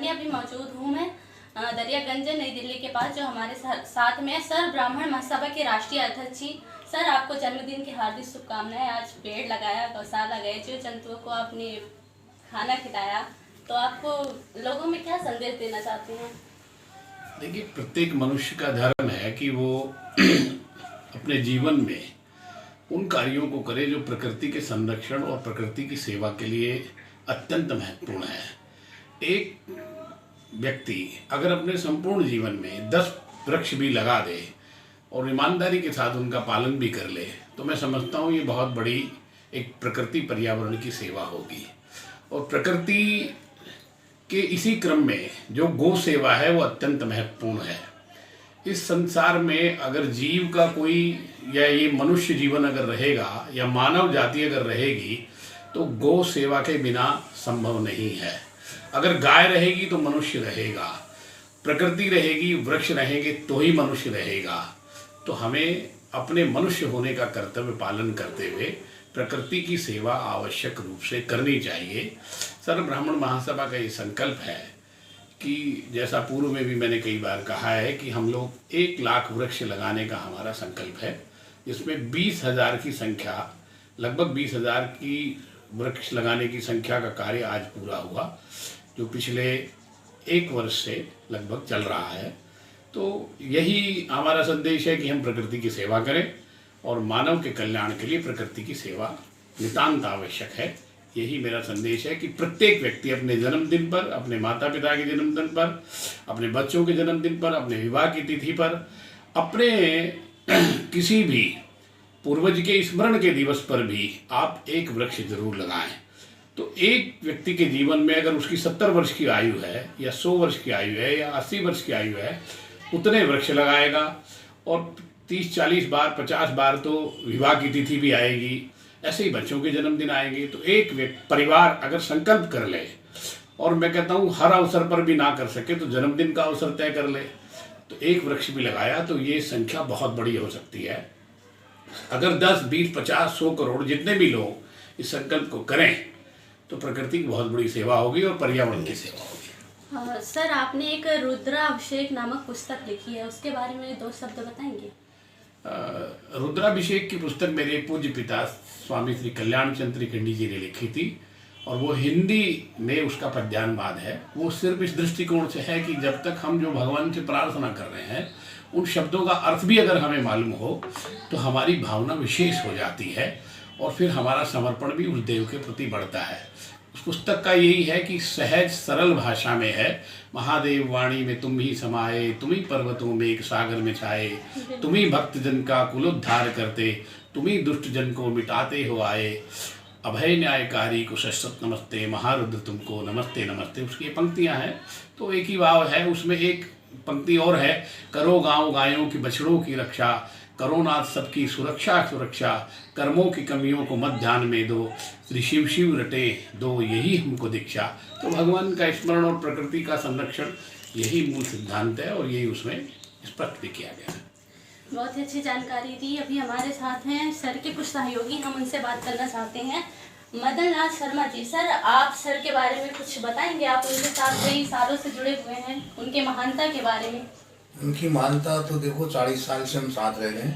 अभी मौजूद हूँ मैं दरियागंज नई दिल्ली के पास, जो हमारे साथ में है सर ब्राह्मण महासभा के राष्ट्रीय अध्यक्ष जी। सर, आपको जन्मदिन की हार्दिक शुभकामनाएं। आज पेड़ लगाया, गौशाला गए, जीव जंतुओं को आपने खाना खिलाया, तो आपको लोगों में क्या संदेश देना चाहते हैं? देखिए, प्रत्येक मनुष्य का धर्म है कि वो अपने जीवन में उन कार्यों को करे जो प्रकृति के संरक्षण और प्रकृति की सेवा के लिए अत्यंत महत्वपूर्ण है। एक व्यक्ति अगर अपने संपूर्ण जीवन में 10 वृक्ष भी लगा दे और ईमानदारी के साथ उनका पालन भी कर ले, तो मैं समझता हूँ ये बहुत बड़ी एक प्रकृति पर्यावरण की सेवा होगी। और प्रकृति के इसी क्रम में जो गौ सेवा है वो अत्यंत महत्वपूर्ण है। इस संसार में अगर जीव का कोई या ये मनुष्य जीवन अगर रहेगा या मानव जाति अगर रहेगी तो गौ सेवा के बिना संभव नहीं है। अगर गाय रहेगी तो मनुष्य रहेगा, प्रकृति रहेगी, वृक्ष रहेंगे तो ही मनुष्य रहेगा। तो हमें अपने मनुष्य होने का कर्तव्य पालन करते हुए प्रकृति की सेवा आवश्यक रूप से करनी चाहिए। सर्व ब्राह्मण महासभा का ये संकल्प है कि जैसा पूर्व में भी मैंने कई बार कहा है कि हम लोग 1 लाख वृक्ष लगाने का हमारा संकल्प है, जिसमें 20,000 की संख्या, लगभग 20,000 की वृक्ष लगाने की संख्या का कार्य आज पूरा हुआ, जो पिछले 1 वर्ष से लगभग चल रहा है। तो यही हमारा संदेश है कि हम प्रकृति की सेवा करें और मानव के कल्याण के लिए प्रकृति की सेवा नितांत आवश्यक है। यही मेरा संदेश है कि प्रत्येक व्यक्ति अपने जन्मदिन पर, अपने माता पिता के जन्मदिन पर, अपने बच्चों के जन्मदिन पर, अपने विवाह की तिथि पर, अपने किसी भी पूर्वज के स्मरण के दिवस पर भी आप 1 वृक्ष जरूर लगाएं। तो एक व्यक्ति के जीवन में अगर उसकी 70 वर्ष की आयु है या 100 वर्ष की आयु है या 80 वर्ष की आयु है, उतने वृक्ष लगाएगा। और 30-40 बार 50 बार तो विवाह की तिथि भी आएगी, ऐसे ही बच्चों के जन्मदिन आएंगे। तो एक परिवार अगर संकल्प कर ले, और मैं कहता हूँ हर अवसर पर भी ना कर सके तो जन्मदिन का अवसर तय कर ले, तो 1 वृक्ष भी लगाया तो ये संख्या बहुत बड़ी हो सकती है। अगर 10, 20, 50, 100 करोड़ जितने भी लोग इस संकल्प को करें तो प्रकृति की बहुत बड़ी सेवा होगी और पर्यावरण की सेवा होगी। सर, आपने एक रुद्राभिषेक नामक पुस्तक लिखी है, उसके बारे में 2 शब्द बताएंगे? रुद्राभिषेक की पुस्तक मेरे पूज्य पिता स्वामी श्री कल्याण चंद्र त्रिखंडी जी ने लिखी थी, और वो हिंदी में उसका पद्यानुवाद है। वो सिर्फ इस दृष्टिकोण से है कि जब तक हम जो भगवान से प्रार्थना कर रहे हैं उन शब्दों का अर्थ भी अगर हमें मालूम हो तो हमारी भावना विशेष हो जाती है और फिर हमारा समर्पण भी उस देव के प्रति बढ़ता है। उस पुस्तक का यही है कि सहज सरल भाषा में है, महादेव वाणी में तुम ही समाये, तुम ही पर्वतों में एक सागर में छाए, तुम ही भक्त जन का कुलोद्धार करते, तुम ही दुष्ट जन को मिटाते हो आए, अभय न्यायकारी को शश्वत नमस्ते, महारुद्र तुमको नमस्ते नमस्ते। उसकी ये पंक्तियाँ हैं, तो एक ही भाव है। उसमें एक पंक्ति और है, करो गाँव गायों की बछड़ों की रक्षा, करो नाथ सबकी सुरक्षा सुरक्षा, कर्मों की कमियों को मत ध्यान में दो, श्री शिव शिव रटे दो यही हमको दीक्षा। तो भगवान का स्मरण और प्रकृति का संरक्षण यही मूल सिद्धांत है और यही उसमें स्पष्ट भी किया गया है। बहुत ही अच्छी जानकारी दी। अभी हमारे साथ हैं सर के कुछ सहयोगी, हम उनसे बात करना चाहते हैं। मदन लाल शर्मा जी, सर आप सर के बारे में कुछ बताएंगे? आप उनके साथ कई सालों से जुड़े हुए हैं, उनके महानता के बारे में। उनकी मान्यता तो देखो 40 साल से हम साथ रह गए,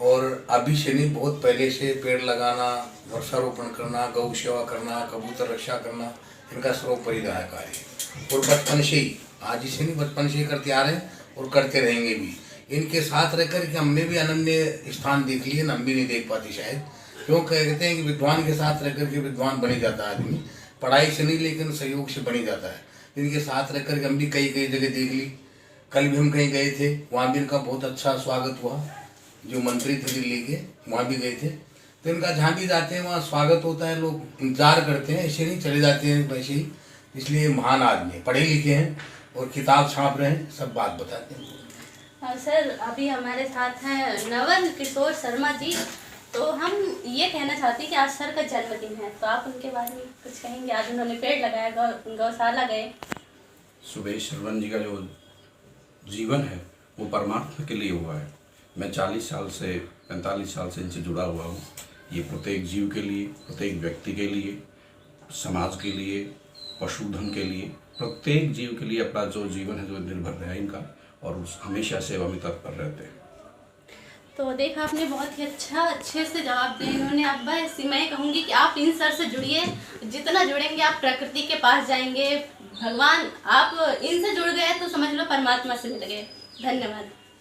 और अभी से नहीं, बहुत पहले से पेड़ लगाना, वृक्षारोपण करना, गौ सेवा करना, कबूतर रक्षा करना, इनका सर्वोपरि रहा कार्य। और बचपन से ही, आज ही से नहीं, बचपन से ही करते आ रहे हैं और करते रहेंगे भी। इनके साथ रहकर के हमने भी अनन्य स्थान देख लिए, हम भी नहीं देख पाते शायद। क्यों कहते हैं कि विद्वान के साथ रहकर के विद्वान बनी जाता है आदमी, पढ़ाई से नहीं लेकिन सहयोग से बनी जाता है। इनके साथ रहकर के हम भी कई कई जगह देख ली। कल भी हम कहीं गए थे, वहाँ भी इनका बहुत अच्छा स्वागत हुआ। जो मंत्री थे दिल्ली के, वहाँ भी गए थे, तो इनका जहाँ भी जाते हैं वहाँ स्वागत होता है, लोग इंतजार करते हैं, ऐसे नहीं चले जाते हैं वैसे ही। इसलिए महान आदमी, पढ़े लिखे हैं और किताब छाप रहे हैं, सब बात बताते हैं। सर अभी हमारे साथ हैं नवल किशोर शर्मा जी, तो हम ये कहना चाहते हैं कि आज सर का जन्मदिन है, तो आप उनके बारे में कुछ कहेंगे? आज उन्होंने पेड़ लगाया, गौशाला गए। सुबेश श्रवण जी का जो जीवन है वो परमात्मा के लिए हुआ है। मैं 40 साल से 45 साल से इनसे जुड़ा हुआ हूँ। ये प्रत्येक जीव के लिए, प्रत्येक व्यक्ति के लिए, समाज के लिए पशुधन के लिए, प्रत्येक जीव के लिए अपना जो जीवन है जो निर्भर है इनका, और हमेशा सेवा में तत्पर रहते हैं। तो देखा आपने बहुत ही अच्छे से जवाब दिए इन्होंने। अब बस मैं कहूँगी कि आप इन सर से जुड़िए, जितना जुड़ेंगे आप प्रकृति के पास जाएंगे। भगवान आप इनसे जुड़ गए तो समझ लो परमात्मा से मिल गए। धन्यवाद।